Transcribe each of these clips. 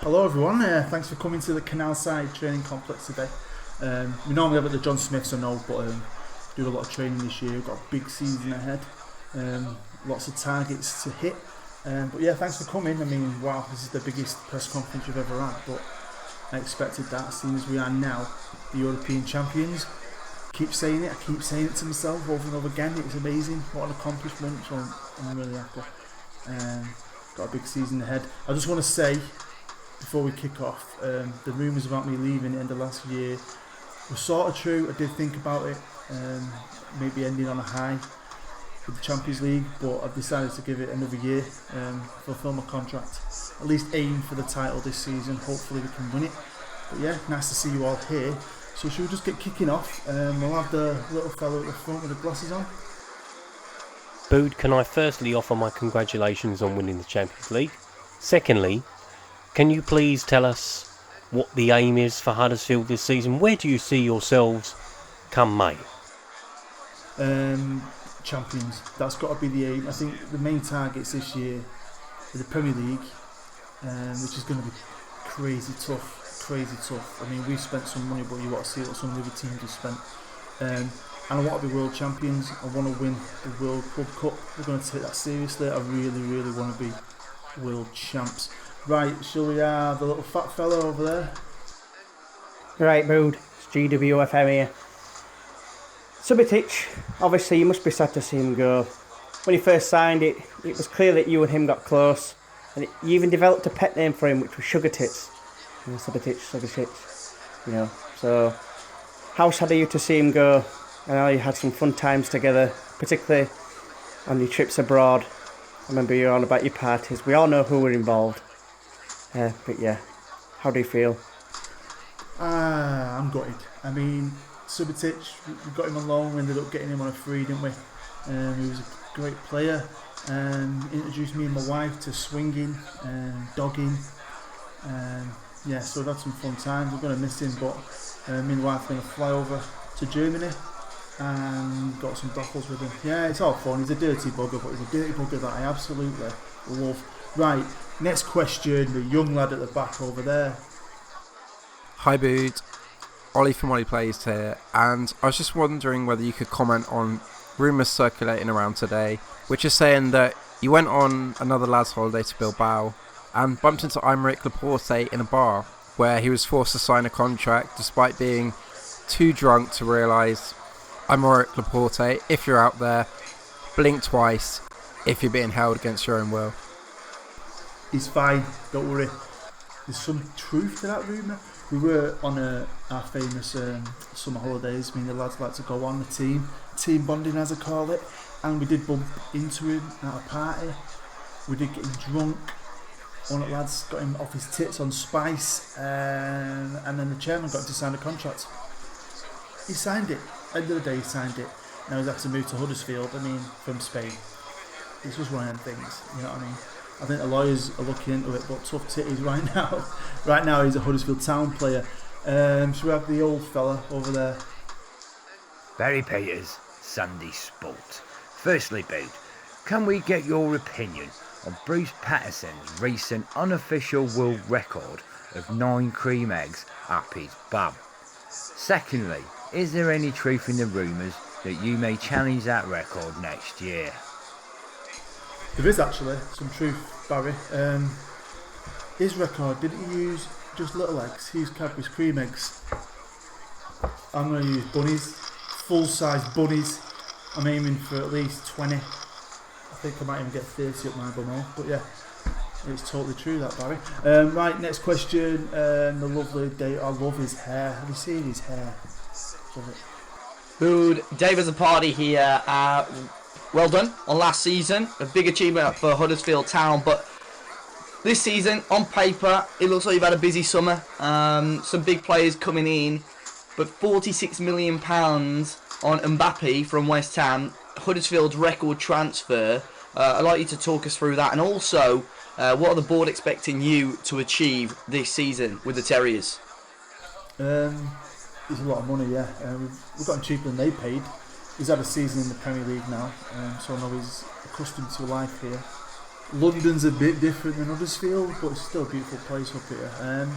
Hello everyone, thanks for coming to the Canal Side Training Complex today. We normally have it at the John Smiths, I know, but do a lot of training this year. We've got a big season ahead, lots of targets to hit. But yeah, thanks for coming. I mean, wow, this is the biggest press conference we've ever had, but I expected that, seeing as we are now the European champions. I keep saying it to myself over and over again. It's amazing, what an accomplishment, so I'm really happy. Got a big season ahead. I just want to say, before we kick off, the rumours about me leaving at the end of last year were sort of true. I did think about it, maybe ending on a high with the Champions League, but I've decided to give it another year, fulfil my contract, at least aim for the title this season. Hopefully we can win it. But yeah, nice to see you all here. So should we just get kicking off? We'll have the little fellow at the front with the glasses on. Bood, can I firstly offer my congratulations on winning the Champions League? Secondly, can you please tell us what the aim is for Huddersfield this season? Where do you see yourselves come May? Champions. That's got to be the aim. I think the main targets this year are the Premier League, which is going to be crazy tough. I mean, we've spent some money, but you want to see what some of the other teams have spent. And I want to be world champions. I want to win the World Club Cup. We're going to take that seriously. I really want to be world champs. Right, shall we have the little fat fellow over there? Right, Bood, it's GWFM here. Subotic, obviously you must be sad to see him go. When he first signed it, it was clear that you and him got close, and you even developed a pet name for him, which was Sugar Tits. You know, Subotic, you know. So, how sad are you to see him go? I know you had some fun times together, particularly on your trips abroad. I remember you were on about your parties. We all know who were involved. But yeah, how do you feel? I'm gutted. I mean, Subotic, we got him on loan, we ended up getting him on a free, didn't we? He was a great player, introduced me and my wife to swinging and dogging. Yeah, so we've had some fun times. We're going to miss him, but me and the wife are going to fly over to Germany and got some brothels with him. Yeah, it's all fun. He's a dirty bugger, but he's a dirty bugger that I absolutely love. Right, next question, the young lad at the back over there. Hi Bood, Ollie from Ollie Plays here, and I was just wondering whether you could comment on rumours circulating around today, which is saying that you went on another lad's holiday to Bilbao and bumped into Aymeric Laporte in a bar, where he was forced to sign a contract despite being too drunk to realise, Aymeric Laporte, if you're out there, blink twice if you're being held against your own will. He's fine, don't worry. There's some truth to that rumour. We were on our famous summer holidays. Me and the lads like to go on the team bonding as I call it, and we did bump into him at a party. We did get him drunk. One of the lads got him off his tits on spice, and then the chairman got him to sign a contract. He signed it. End of the day, he signed it. Now he's had to move to Huddersfield. I mean, from Spain. This was one of them things. You know what I mean? I think the lawyers are looking into it, but tough titties right now. Right now he's a Huddersfield Town player. Should we have the old fella over there? Barry Peters, Sunday Sport. Firstly, Bood, can we get your opinion on Bruce Patterson's recent unofficial world record of 9 cream eggs up his bum? Secondly, is there any truth in the rumours that you may challenge that record next year? There is actually some truth, Barry. His record, didn't he use just little eggs? He used Cadbury's cream eggs. I'm going to use bunnies, full-size bunnies. I'm aiming for at least 20. I think I might even get 30 up my bum hole, but yeah. It's totally true, that, Barry. Right, next question. The lovely Dave. I love his hair. Have you seen his hair? Love it. Good. Dave has a party here. Well done on last season. A big achievement for Huddersfield Town, but this season, on paper, it looks like you've had a busy summer. Some big players coming in, but £46 million on Mbappe from West Ham, Huddersfield's record transfer. I'd like you to talk us through that, and also what are the board expecting you to achieve this season with the Terriers? It's a lot of money, yeah. We've got him cheaper than they paid. He's had a season in the Premier League now, so I know he's accustomed to life here. London's a bit different than Huddersfield, but it's still a beautiful place up here.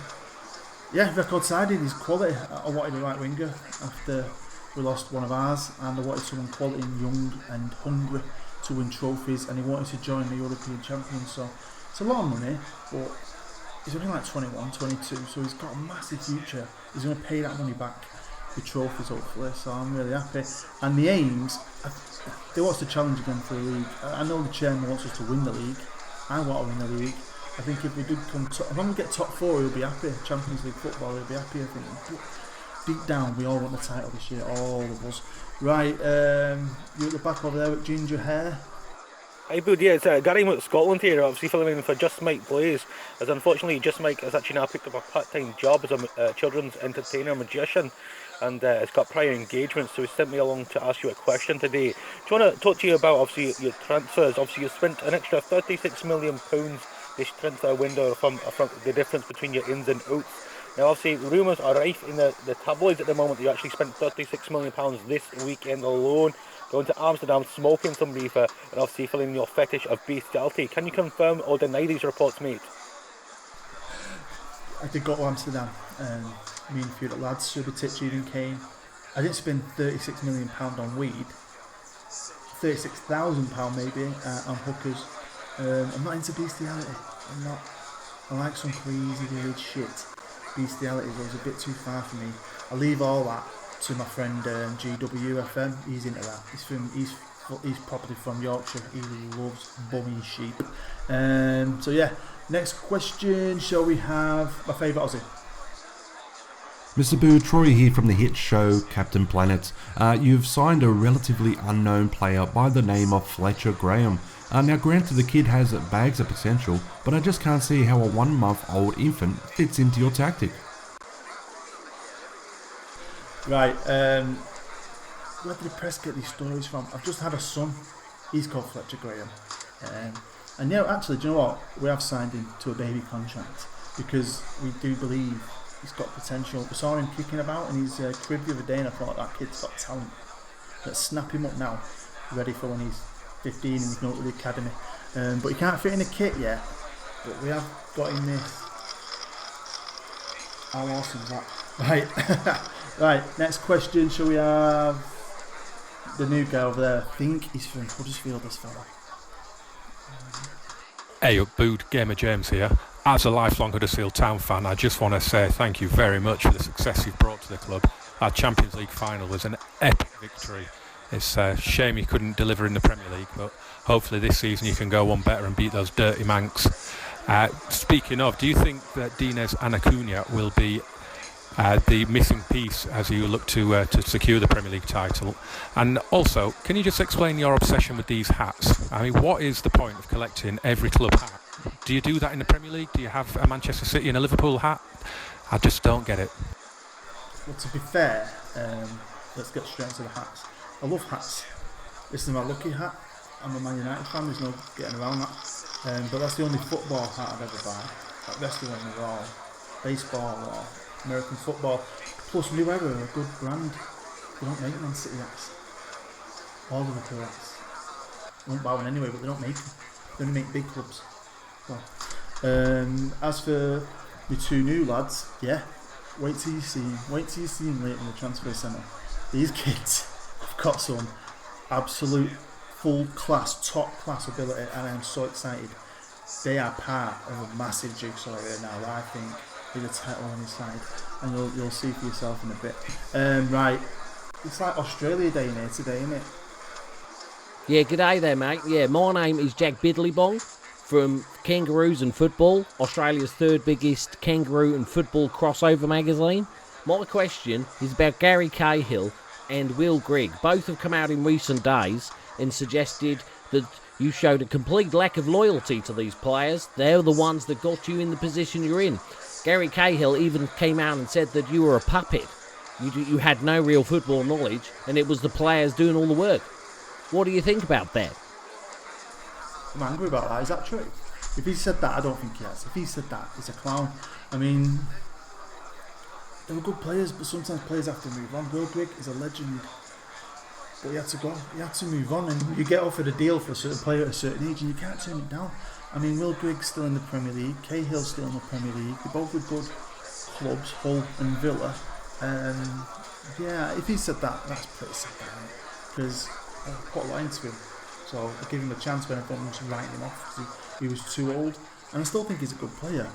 Yeah, record sided, he's quality. I wanted a right winger after we lost one of ours, and I wanted someone quality and young and hungry to win trophies, and he wanted to join the European champions. So it's a lot of money, but he's only like 21, 22, so he's got a massive future. He's going to pay that money back with trophies, hopefully, so I'm really happy. And the aims, they want us to challenge again for the league. I know the chairman wants us to win the league. I want to win the league. I think if we do come top, if we get top 4, he'll be happy. Champions League football, he'll be happy. I think deep down, we all want the title this year, all of us. Right, you at the back over there with ginger hair. Hi, Bud. Yeah, it's Gary with Scotland here, obviously filling in for Just Mike Plays, as unfortunately Just Mike has actually now picked up a part-time job as a children's entertainer magician, and has got prior engagements, so he sent me along to ask you a question today. Do you want to talk to you about, obviously, your transfers? Obviously, you spent an extra £36 million this transfer window from the difference between your ins and outs. Now, obviously, rumours are rife in the tabloids at the moment that you actually spent £36 million this weekend alone, going to Amsterdam, smoking some reefer, and obviously filling your fetish of bestiality. Can you confirm or deny these reports, mate? I did go to Amsterdam. Me and a few of the lads, Subotic even came. I didn't spend £36 million on weed. £36,000 maybe on hookers. I'm not into bestiality. I'm not. I like some crazy weird shit. Bestiality goes a bit too far for me. I leave all that to my friend GWFM. He's into that. He's properly from Yorkshire. He loves bumming sheep. So yeah, next question. Shall we have my favourite Aussie? Mr. Boo, Troy here from the hit show Captain Planet. You've signed a relatively unknown player by the name of Fletcher Graham. Now granted the kid has bags of potential, but I just can't see how a 1-month-old infant fits into your tactic. Right, where did the press get these stories from? I've just had a son, he's called Fletcher Graham. And yeah, actually, do you know what? We have signed him to a baby contract because we do believe he's got potential. We saw him kicking about in his crib the other day, and I thought that kid's got talent. Let's snap him up now, ready for when he's 15 and we can go to the academy. But he can't fit in a kit yet. But we have got him this. How awesome is that? Right. Right, next question. Shall we have the new guy over there? I think he's from Huddersfield, this fella. Hey up, Bood, Gamer James here. As a lifelong Huddersfield Town fan, I just want to say thank you very much for the success you've brought to the club. Our Champions League final was an epic victory. It's a shame you couldn't deliver in the Premier League, but hopefully this season you can go one better and beat those dirty Mancs. Speaking of, do you think that Dines Anacunia will be the missing piece as you look to secure the Premier League title? And also, can you just explain your obsession with these hats? I mean, what is the point of collecting every club hat? Do you do that in the Premier League? Do you have a Manchester City and a Liverpool hat? I just don't get it. Well, to be fair, let's get straight into the hats. I love hats. This is my lucky hat. I'm a Man United fan, there's no getting around that. But that's the only football hat I'd ever buy. Like the rest of them are all baseball or American football. Plus, New Era are a good brand. They don't make Man City hats. All of the hats. I won't buy one anyway, but they don't make them. They only make big clubs. Well, as for the two new lads, yeah, wait till you see them. Wait till you see them later in the transfer centre. These kids have got some absolute full class, top class ability, and I'm so excited. They are part of a massive jigsaw here now that I think with a title on his side, and you'll see for yourself in a bit. Right, it's like Australia Day in here today, isn't it? Yeah, g'day there, mate. Yeah, my name is Jack Biddlybong from Kangaroos and Football, Australia's third biggest kangaroo and football crossover magazine. My question is about Gary Cahill and Will Grigg. Both have come out in recent days and suggested that you showed a complete lack of loyalty to these players. They're the ones that got you in the position you're in. Gary Cahill even came out and said that you were a puppet. You had no real football knowledge, and it was the players doing all the work. What do you think about that? I'm angry about that. Is that true? If he said that, I don't think he has. If he said that, he's a clown. I mean, they were good players, but sometimes players have to move on. Will Grigg is a legend, but he had to go. He had to move on, and you get offered a deal for a certain player at a certain age, and you can't turn it down. I mean, Will Grigg's still in the Premier League. Cahill's still in the Premier League. They're both with good clubs, Hull and Villa. Yeah, if he said that, that's pretty sad, because I put a lot into him. So I give him a chance when I thought I was writing him off because he was too old. And I still think he's a good player,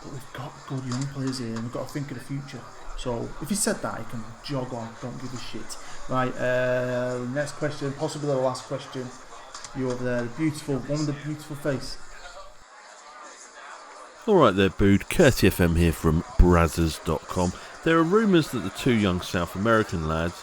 but we've got good young players here and we've got to think of the future. So if he said that, he can jog on, don't give a shit. Right, next question, possibly the last question. You over there, the beautiful one with the beautiful face. Alright there, Bood. Curti FM here from Brazzers.com. There are rumours that the two young South American lads,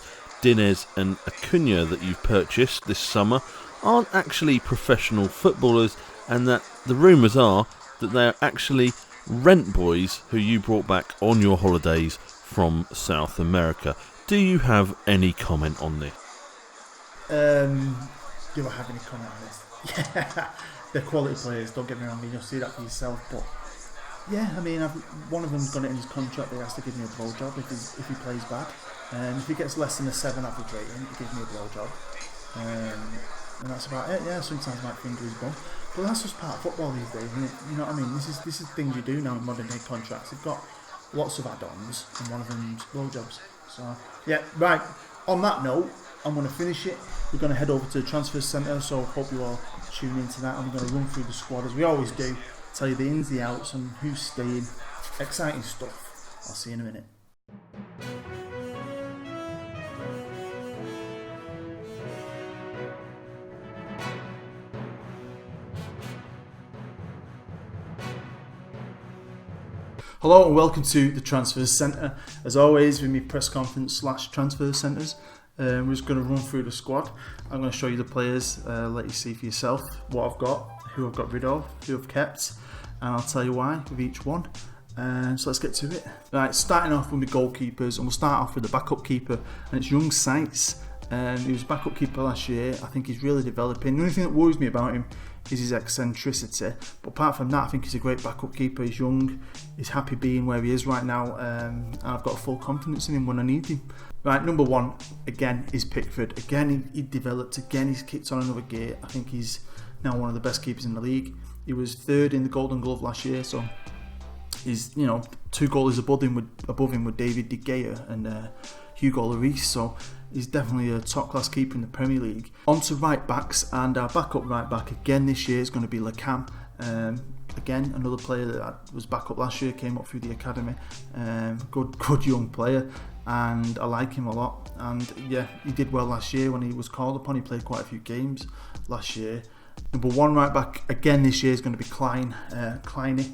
Dinez and Acuna, that you've purchased this summer aren't actually professional footballers, and that the rumours are that they are actually rent boys who you brought back on your holidays from South America. Do you have any comment on this? Do I have any comment on this? Yeah, they're quality players, don't get me wrong, you'll see that for yourself, but yeah, I mean, one of them's got it in his contract that he has to give me a blowjob if he plays bad. If he gets less than a 7 average rating, he gives me a blowjob. And that's about it. Yeah, sometimes my finger is bum, but that's just part of football these days, isn't it? You know what I mean? This is things you do now in modern day contracts. They've got lots of add-ons, and one of them's blowjobs. So yeah, right. On that note, I'm going to finish it. We're going to head over to the transfer centre, so hope you all tune into that. And we're going to run through the squad as we always do, tell you the ins, the outs, and who's staying. Exciting stuff. I'll see you in a minute. Hello and welcome to the Transfer Centre. As always, with me press conference / transfer centres. We're just going to run through the squad. I'm going to show you the players, let you see for yourself what I've got, who I've got rid of, who I've kept, and I'll tell you why with each one. So let's get to it. Right, starting off with the goalkeepers, and we'll start off with the backup keeper, and it's young Sites. He was backup keeper last year. I think he's really developing. The only thing that worries me about him is his eccentricity, but apart from that, I think he's a great backup keeper. He's young, he's happy being where he is right now, and I've got full confidence in him when I need him. Right, number one again is Pickford. Again, he developed. Again, he's kicked on another gear. I think he's now one of the best keepers in the league. He was third in the Golden Glove last year, so he's 2 goalies above him with David De Gea and Hugo Lloris. So he's definitely a top class keeper in the Premier League. On to right backs, and our backup right back again this year is going to be Lecam. Again, another player that was back up last year, came up through the academy. Good young player, and I like him a lot. And yeah, he did well last year when he was called upon. He played quite a few games last year. Number one right back again this year is going to be Kleiny,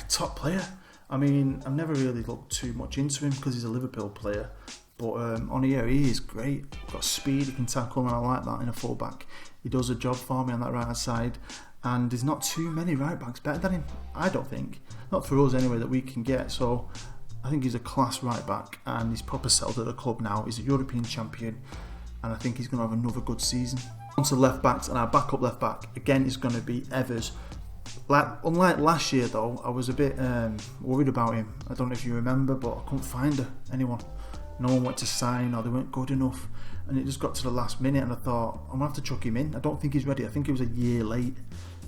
top player. I mean, I've never really looked too much into him because he's a Liverpool player. But on here, he is great. Got speed, he can tackle, and I like that in a full-back. He does a job for me on that right-hand side. And there's not too many right-backs better than him, I don't think. Not for us anyway, that we can get. So I think he's a class right-back, and he's proper settled at the club now. He's a European champion, and I think he's going to have another good season. On to left-backs, and our backup left-back, again, is going to be Evers. Unlike last year, though, I was a bit worried about him. I don't know if you remember, but I couldn't find anyone. No one went to sign, or they weren't good enough, and it just got to the last minute, and I thought, I'm going to have to chuck him in. I don't think he's ready. I think he was a year late,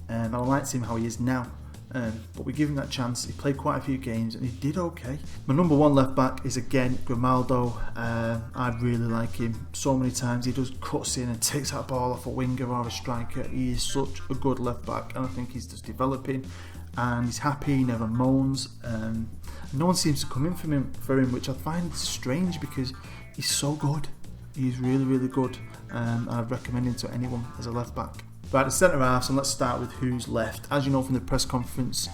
and I liked him how he is now, but we give him that chance. He played quite a few games, and he did okay. My number one left back is again Grimaldo. I really like him. So many times he just cuts in and takes that ball off a winger or a striker. He is such a good left back, and I think he's just developing, and he's happy, he never moans. No one seems to come in for him, which I find strange because he's so good. He's really, really good, and I'd recommend him to anyone as a left back. Right, the centre halves, and let's start with who's left. As you know from the press conference,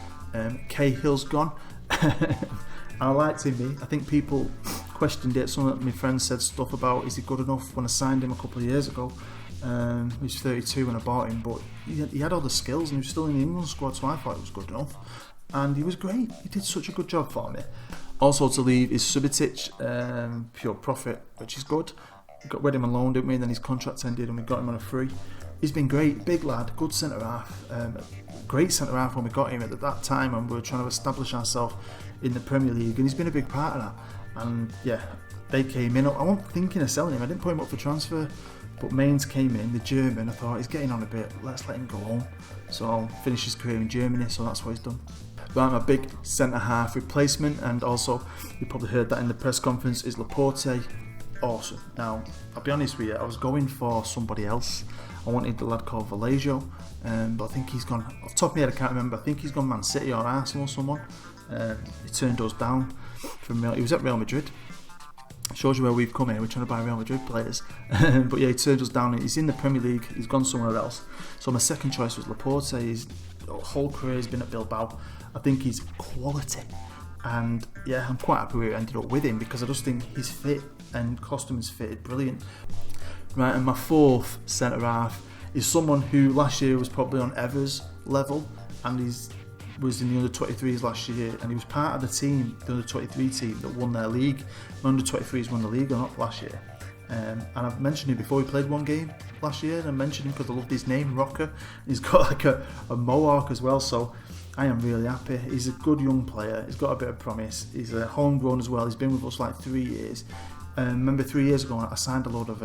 Cahill's gone. I liked him. I think people questioned it. Some of my friends said stuff about, is he good enough, when I signed him a couple of years ago. He was 32 when I bought him, but he had all the skills and he was still in the England squad, so I thought he was good enough. And he was great. He did such a good job for me. Also to leave is Subotic, pure profit, which is good. We got rid of him on loan, didn't we? And then his contract ended and we got him on a free. He's been great, big lad, good centre half, great centre half when we got him at that time, and we were trying to establish ourselves in the Premier League, and he's been a big part of that. And yeah, they came in. I wasn't thinking of selling him. I didn't put him up for transfer, but Mainz came in, the German. I thought, he's getting on a bit. Let's let him go home. So I'll finish his career in Germany. So that's what he's done. Right, my big centre half replacement, and also you probably heard that in the press conference, is Laporte. Awesome. Now I'll be honest with you, I was going for somebody else. I wanted the lad called Vallejo, but I think he's gone, off the top of my head I can't remember, I think he's gone Man City or Arsenal or someone. He turned us down from he was at Real Madrid. Shows you where we've come here, we're trying to buy Real Madrid players. But yeah, he turned us down. He's in the Premier League, he's gone somewhere else. So my second choice was Laporte. His whole career has been at Bilbao. I think he's quality. And yeah, I'm quite happy we ended up with him, because I just think he's fit and Costume's fitted brilliant. Right, and my fourth centre half is someone who last year was probably on Evers' level, and he was in the under-23s last year, and he was part of the team, the under-23 team that won their league. The under-23s won the league or not last year. And I've mentioned him before. He played one game last year, and I mentioned him because I loved his name, Rocker. He's got like a mohawk as well, so I am really happy. He's a good young player. He's got a bit of promise. He's a homegrown as well. He's been with us like 3 years. Remember 3 years ago, I signed a load of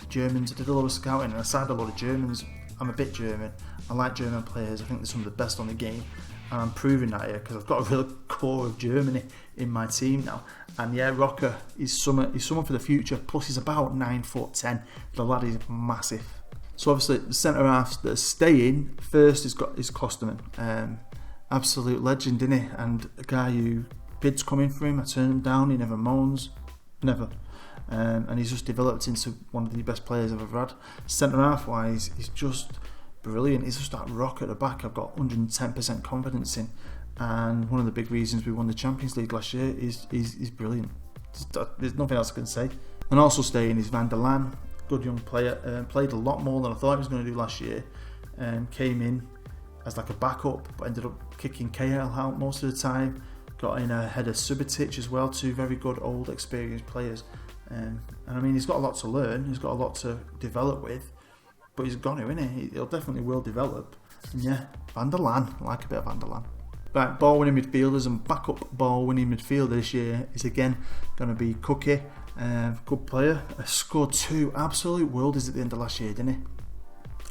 Germans. I did a lot of scouting and I signed a lot of Germans. I'm a bit German. I like German players. I think they're some of the best on the game. And I'm proving that here because I've got a real core of Germany in my team now. And yeah, Rocker is someone for the future. Plus he's about 9'10". The lad is massive. So obviously the centre halves that are staying, first is Klosterman. Absolute legend, isn't he? And a guy who bids come in for him, I turn him down, he never moans. Never. And he's just developed into one of the best players I've ever had. Centre half wise, he's just brilliant. He's just that rock at the back I've got 110% confidence in. And one of the big reasons we won the Champions League last year is brilliant. There's nothing else I can say. And also staying is Van der Laan, good young player. Played a lot more than I thought he was going to do last year. Came in as like a backup, but ended up kicking KL out most of the time. Got in ahead of Subotic as well, two very good old experienced players. And I mean, he's got a lot to learn, he's got a lot to develop with, but he's got to, isn't he? He'll definitely will develop. And yeah, Van der Laan, I like a bit of Van der Laan. Right, ball winning midfielders and backup ball winning midfielder this year is again going to be Cookie. Good player, scored 2 absolute worldies at the end of last year, didn't he?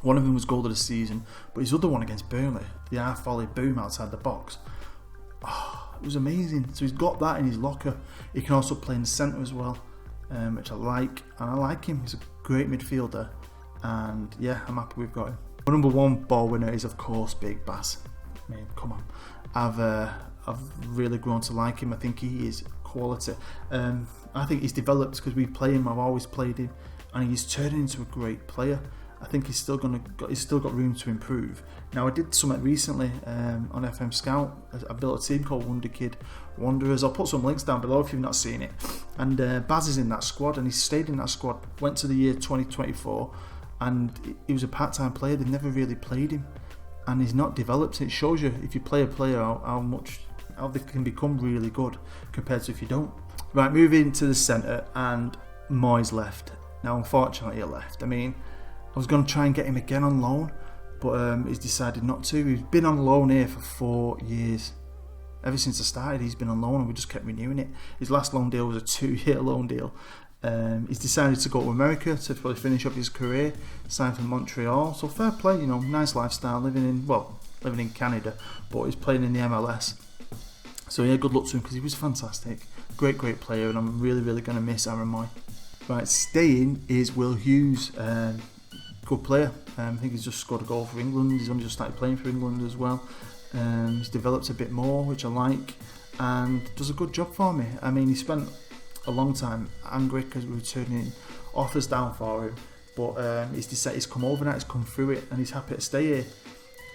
One of them was goal of the season, but his other one against Burnley, the half volley boom outside the box. It was amazing. So he's got that in his locker. He can also play in the centre as well, which I like. And I like him. He's a great midfielder. And yeah, I'm happy we've got him. My number one ball winner is of course Big Bass. I mean, come on. I've really grown to like him. I think he is quality. I think he's developed because we play him. I've always played him, and he's turning into a great player. I think he's still got room to improve. Now I did something recently on FM Scout. I built a team called Wonder Kid Wanderers. I'll put some links down below if you've not seen it. And Baz is in that squad, and he stayed in that squad. Went to the year 2024, and he was a part-time player. They've never really played him, and he's not developed. It shows you if you play a player how they can become really good compared to if you don't. Right, moving to the centre, and Moyes left. Now unfortunately he left. I mean, I was going to try and get him again on loan, but he's decided not to. He's been on loan here for 4 years. Ever since I started, he's been on loan, and we just kept renewing it. His last loan deal was a 2-year loan deal. He's decided to go to America to probably finish up his career, signed for Montreal. So fair play, you know, nice lifestyle, living in Canada, but he's playing in the MLS. So yeah, good luck to him because he was fantastic. Great player, and I'm really going to miss Aaron Moy. Right, staying is Will Hughes. Good player. I think he's just scored a goal for England. He's only just started playing for England as well. He's developed a bit more, which I like, and does a good job for me. I mean, he spent a long time angry because we were turning offers down for him but he's decided he's come over now, he's come through it, and he's happy to stay here.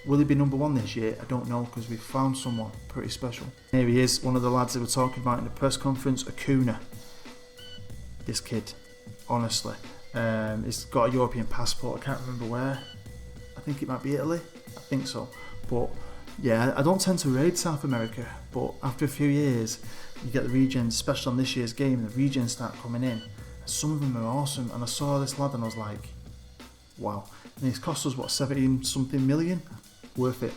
Will he be number one this year? I don't know, because we've found someone pretty special. Here he is, one of the lads they were talking about in the press conference, Acuna. This kid, honestly. He's got a European passport, I can't remember where. I think it might be Italy, I think so. But yeah, I don't tend to raid South America, but after a few years, you get the regions, especially on this year's game, the regions start coming in. Some of them are awesome, and I saw this lad and I was like, wow. And he's cost us, what, 17 something million? Worth it.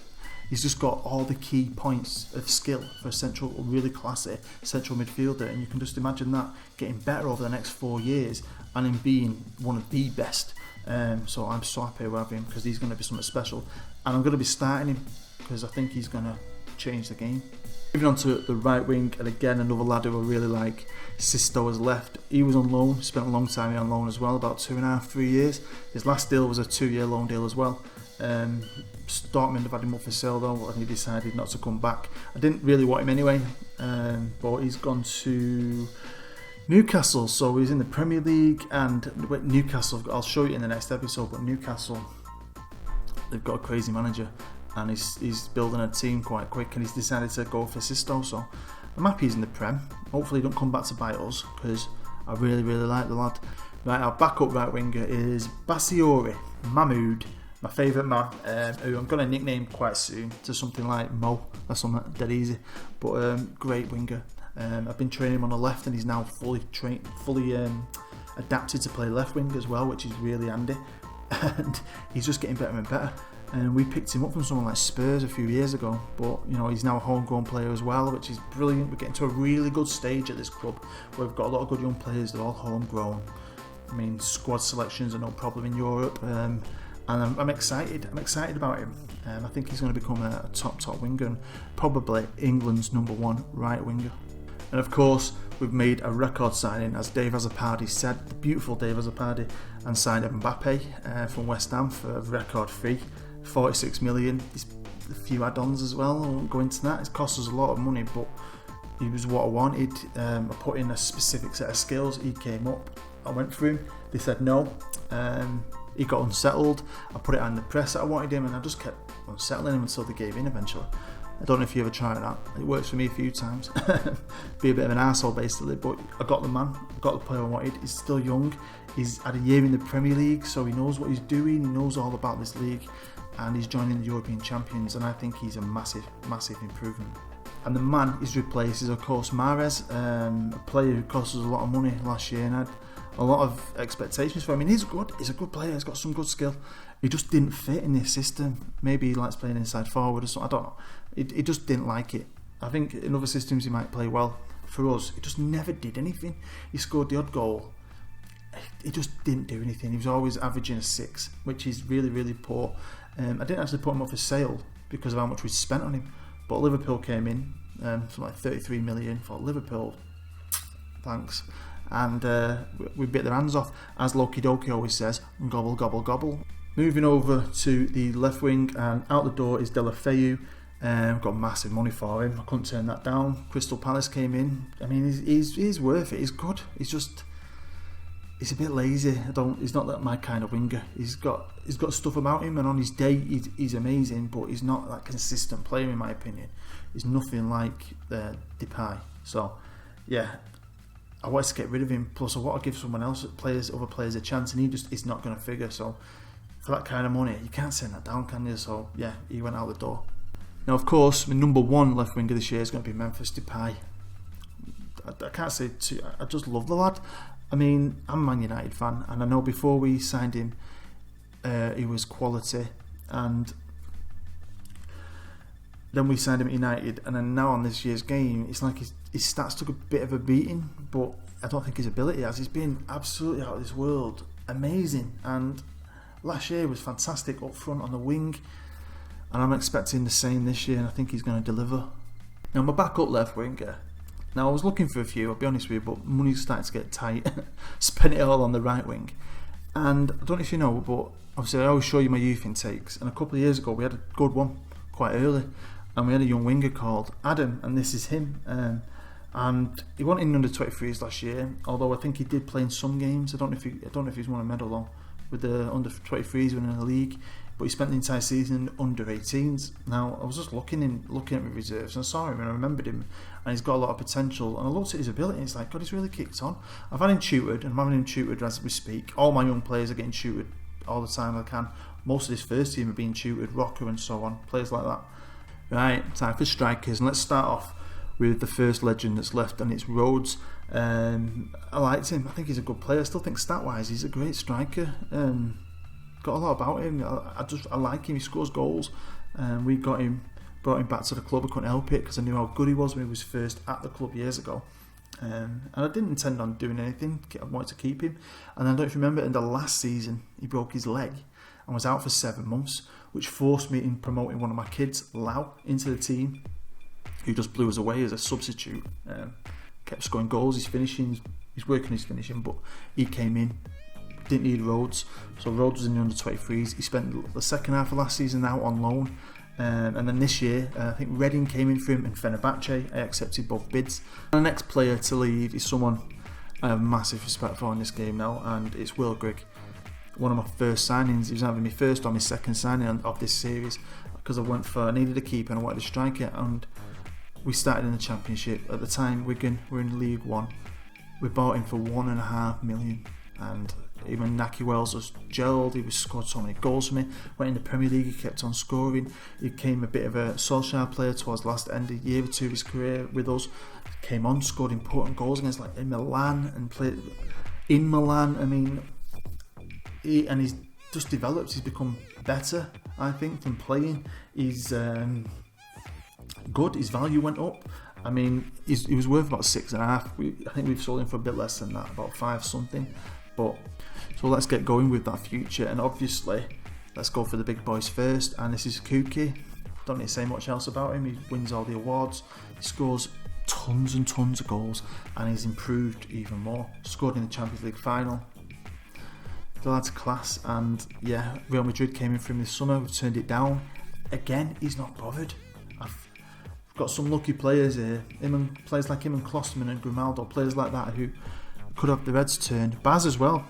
He's just got all the key points of skill for a central, really classy central midfielder, and you can just imagine that getting better over the next 4 years and him being one of the best. So I'm so happy with him, because he's going to be something special, and I'm going to be starting him because I think he's going to change the game. Moving on to the right wing, and again another lad who I really like, Sisto has left. He was on loan, spent a long time here on loan as well, about 2.5, 3 years. His last deal was a 2-year loan deal as well. Dortmund have had him up for sale though, and he decided not to come back. I didn't really want him anyway, but he's gone to Newcastle, so he's in the Premier League. And Newcastle, I'll show you in the next episode, but Newcastle, they've got a crazy manager, and he's building a team quite quick, and he's decided to go for Sisto, so I'm happy he's in the Prem. Hopefully he don't come back to bite us, because I really like the lad. Right, our backup right winger is Bassiori Mahmoud, my favourite man, who I'm going to nickname quite soon to something like Mo or something dead easy, but great winger. I've been training him on the left, and he's now fully adapted to play left wing as well, which is really handy, and he's just getting better and better. And we picked him up from someone like Spurs a few years ago, but you know, he's now a homegrown player as well, which is brilliant. We're getting to a really good stage at this club where we've got a lot of good young players. They're all homegrown. I mean, squad selections are no problem in Europe, and I'm excited. I'm excited about him. I think he's going to become a top winger, and probably England's #1 right winger. And of course, we've made a record signing, as Dave Azzopardi said, the beautiful Dave Azzopardi, and signed Mbappe from West Ham for a record fee, 46 million. There's a few add-ons as well. I won't go into that. It cost us a lot of money, but he was what I wanted. I put in a specific set of skills. He came up. I went for him. They said no. He got unsettled. I put it on the press that I wanted him, and I just kept unsettling him until they gave in eventually. I don't know if you ever tried that. It works for me a few times. Be a bit of an arsehole basically, but I got the man. I got the player I wanted. He's still young. He's had a year in the Premier League, so he knows what he's doing. He knows all about this league, and he's joining the European champions, and I think he's a massive improvement. And the man he's replaced is of course Mahrez, a player who cost us a lot of money last year, and had a lot of expectations for him. I mean, he's a good player, he's got some good skill. He just didn't fit in this system. Maybe he likes playing inside forward or something, I don't know. He just didn't like it. I think in other systems he might play well. For us, he just never did anything. He scored the odd goal. He just didn't do anything. He was always averaging a 6, which is really poor. I didn't actually put him up for sale because of how much we spent on him. But Liverpool came in, something like 33 million for Liverpool. Thanks. And we bit their hands off, as Loki Doki always says, gobble gobble gobble. Moving over to the left wing, and out the door is Deulofeu. Got massive money for him. I couldn't turn that down. Crystal Palace came in. I mean, he's worth it. He's good. He's a bit lazy. He's not that my kind of winger. He's got stuff about him, and on his day he's amazing. But he's not that consistent player in my opinion. He's nothing like Depay. So yeah, I wanted to get rid of him. Plus, I want to give someone else, other players, a chance, and he's not going to figure. So for that kind of money, you can't send that down, can you? So yeah, he went out the door. Now, of course, my #1 left winger this year is going to be Memphis Depay. I can't say too. I just love the lad. I mean, I'm a Man United fan, and I know before we signed him, he was quality, and then we signed him at United, and then now on this year's game, it's like his stats took a bit of a beating, but I don't think his ability has. He's been absolutely out of this world, amazing, and last year was fantastic up front on the wing, and I'm expecting the same this year, and I think he's going to deliver. Now, my backup left winger. Now, I was looking for a few, I'll be honest with you, but money's starting to get tight. Spent it all on the right wing. And I don't know if you know, but obviously I always show you my youth intakes, and a couple of years ago we had a good one quite early, and we had a young winger called Adam, and this is him. And he wasn't in under 23s last year, although I think he did play in some games. I don't know if he's won a medal though, with the under 23s winning the league, but he spent the entire season in under 18s. Now I was just looking at my reserves and I saw him and I remembered him, and he's got a lot of potential. And I looked at his ability and it's like, God, he's really kicked on. I've had him tutored and I'm having him tutored as we speak. All my young players are getting tutored all the time I can. Most of this first team are being tutored, Rocker and so on, players like that. Right, time for strikers, and let's start off with the first legend that's left, and it's Rhodes. I liked him. I think he's a good player. I still think stat-wise he's a great striker. Got a lot about him. I like him. He scores goals. We brought him back to the club. I couldn't help it because I knew how good he was when he was first at the club years ago. And I didn't intend on doing anything. I wanted to keep him. And I don't remember, in the last season he broke his leg and was out for 7 months, which forced me in promoting one of my kids, Lau, into the team, who just blew us away as a substitute. Kept scoring goals. He's working his finishing, but he came in. Didn't need Rhodes, so Rhodes was in the under 23s. He spent the second half of last season out on loan, and then this year I think Reading came in for him and Fenerbahce. I accepted both bids. And the next player to leave is someone I have massive respect for in this game now, and it's Will Grigg. One of my first signings. He was either my first or my second signing of this series, because I needed a keeper and I wanted a striker, and we started in the Championship. At the time, Wigan were in League One. We bought him for £1.5 million, and even Naki Wells was gelled. He was scored so many goals for me. Went in the Premier League, he kept on scoring. He became a bit of a Solskjaer player towards the last end of the year or two of his career with us. Came on, scored important goals against like in Milan and played in Milan. I mean, he's just developed. He's become better, I think, from playing. He's good. His value went up. I mean, he was worth about 6.5. I think we've sold him for a bit less than that, about 5 something. But so let's get going with that future, and obviously let's go for the big boys first. And this is Kuki. Don't need to say much else about him. He wins all the awards. He scores tons and tons of goals, and he's improved even more. Scored in the Champions League final. The lad's class, and yeah, Real Madrid came in for him this summer. We've turned it down. Again, he's not bothered. I've got some lucky players here. Players like him and Klosterman and Grimaldo, players like that who could have the Reds turned. Baz as well.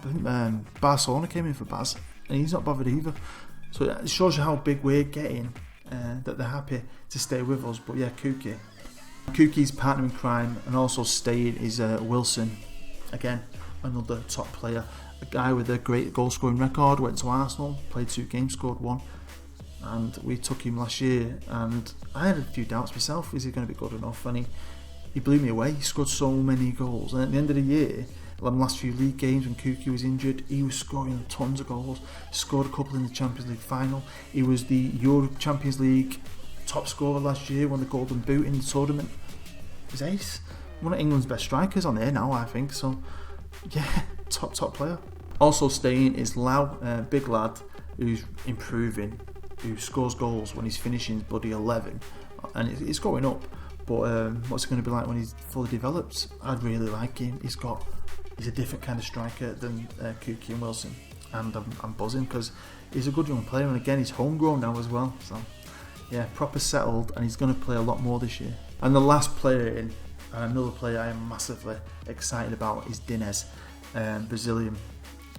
Barcelona came in for Baz, and he's not bothered either. So it shows you how big we're getting, that they're happy to stay with us. But yeah, Kuki's partner in crime and also staying is Wilson. Again, another top player. A guy with a great goal scoring record. Went to Arsenal, played 2 games, scored 1. And we took him last year, and I had a few doubts myself. Is he going to be good enough? And he blew me away. He scored so many goals, and at the end of the year, the last few league games when Kuki was injured, he was scoring tons of goals. Scored a couple in the Champions League final. He was the Euro Champions League top scorer last year, won the Golden Boot in the tournament. He's ace. One of England's best strikers on there now, I think. So yeah, top player. Also staying is Lau, big lad who's improving, who scores goals when he's finishing bloody 11, and it's going up. But what's it going to be like when he's fully developed? I'd really like him. He's a different kind of striker than Kuki and Wilson, and I'm buzzing because he's a good young player, and again he's homegrown now as well. So yeah, proper settled, and he's going to play a lot more this year. And the last player in, and another player I am massively excited about, is Dinez, Brazilian.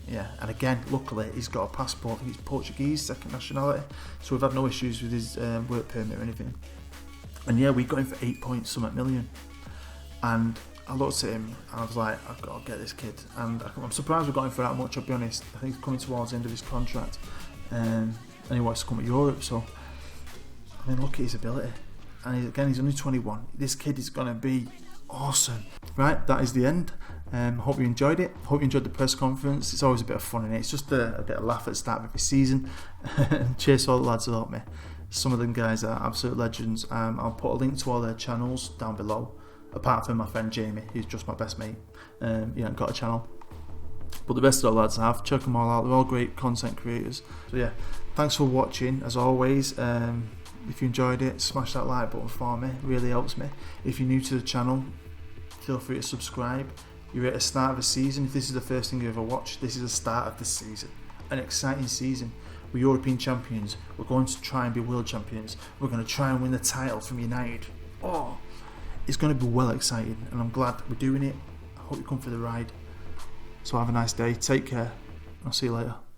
Yeah, and again, luckily he's got a passport. He's Portuguese, second nationality, so we've had no issues with his work permit or anything. And yeah, we got him for 8 point something million. And I looked at him and I was like, I've got to get this kid. And I'm surprised we got him for that much, I'll be honest. I think he's coming towards the end of his contract, and he wants to come to Europe. So I mean, look at his ability. And he's only 21. This kid is going to be awesome. Right, that is the end. Hope you enjoyed it. Hope you enjoyed the press conference. It's always a bit of fun in it. It's just a bit of laugh at the start of every season. Cheers to all the lads who helped me. Some of them guys are absolute legends. I'll put a link to all their channels down below, apart from my friend Jamie, who's just my best mate. He ain't got a channel, but the rest of the lads have. Check them all out. They're all great content creators. So yeah, thanks for watching as always. If you enjoyed it, smash that like button for me. It really helps me. If you're new to the channel, feel free to subscribe. You're at the start of a season. If this is the first thing you ever watched, this is the start of the season. An exciting season. We're European champions. We're going to try and be world champions. We're going to try and win the title from United. Oh, it's going to be well exciting, and I'm glad we're doing it. I hope you come for the ride. So have a nice day. Take care. I'll see you later.